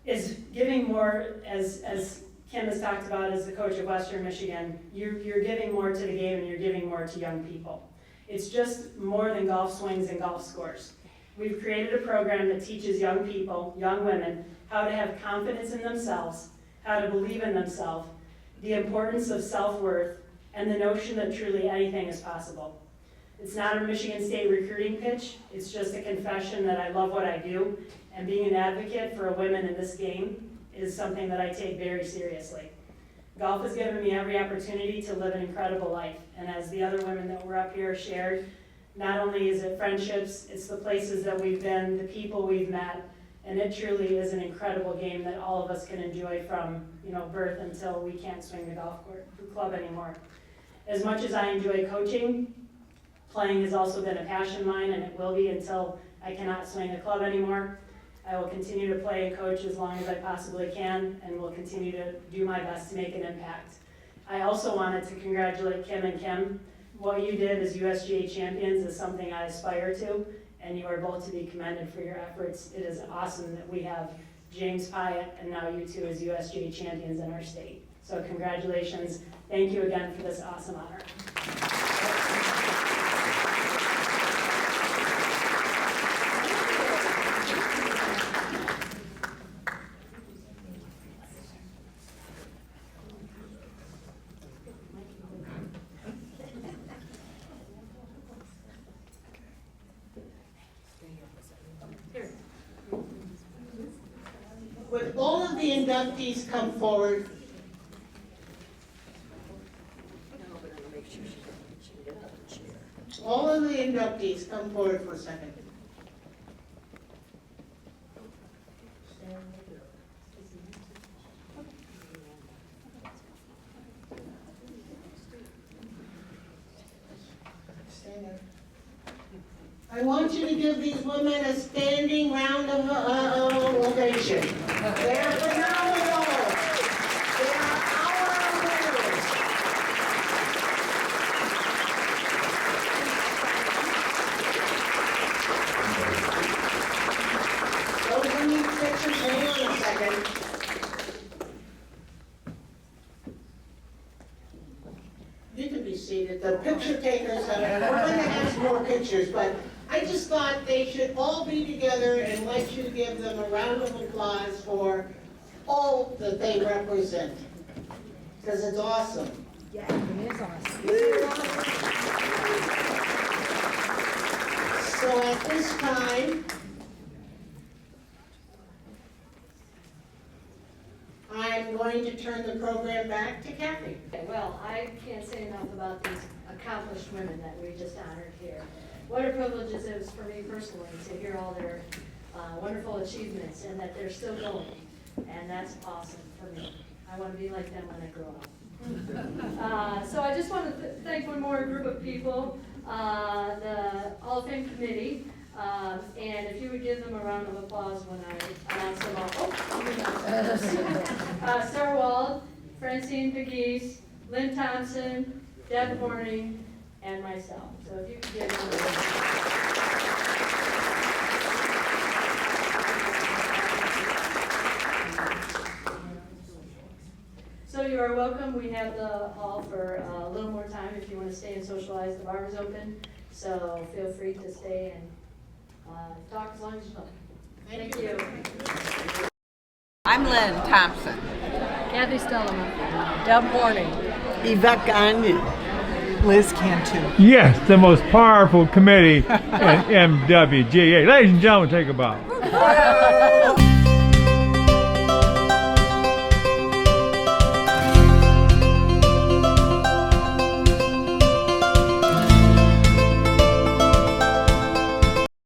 is giving more, as Kim has talked about as the coach of Western Michigan, you're giving more to the game and you're giving more to young people. It's just more than golf swings and golf scores. We've created a program that teaches young people, young women, how to have confidence in themselves, how to believe in themselves, the importance of self-worth, and the notion that truly anything is possible. It's not a Michigan State recruiting pitch, it's just a confession that I love what I do, and being an advocate for women in this game is something that I take very seriously. Golf has given me every opportunity to live an incredible life, and as the other women that were up here shared, not only is it friendships, it's the places that we've been, the people we've met, and it truly is an incredible game that all of us can enjoy from, you know, birth until we can't swing the club anymore. As much as I enjoy coaching, playing has also been a passion of mine, and it will be until I cannot swing a club anymore. I will continue to play and coach as long as I possibly can, and will continue to do my best to make an impact. I also wanted to congratulate Kim and Kim. What you did as USGA champions is something I aspire to, and you are both to be commended for your efforts. It is awesome that we have James Pyatt and now you two as USGA champions in our state. So congratulations. Thank you again for this awesome honor. Would all of the inductees come forward? All of the inductees come forward for a second. Stand there. I want you to give these women a standing round of ovation. They're phenomenal. They are our winners. Those who need pictures, hang on a second. the picture takers, and we're gonna have some more pictures, but I just thought they should all be together and let you give them a round of applause for all that they represent. Because it's awesome. Yeah, it is awesome. So at this time, I'm going to turn the program back to Kathy. Okay, well, I can't say enough about these accomplished women that we just honored here. What a privilege it is for me personally to hear all their wonderful achievements and that they're still going. And that's awesome for me. I want to be like them when I grow up. So I just want to thank one more group of people, the Hall of Fame Committee. And if you would give them a round of applause when I announce them all. Sarah Wald, Francine Pegues, Lynn Thompson, Deb Horning, and myself. So if you could give them a So you are welcome. We have the hall for a little more time if you want to stay and socialize. The bar is open, so feel free to stay and talk as long as you like. Thank you. I'm Lynn Thompson. Kathy Stellman. Deb Horning. Yvette Gagne. Liz Cantu. Yes, the most powerful committee in MWGA. Ladies and gentlemen, take a bow.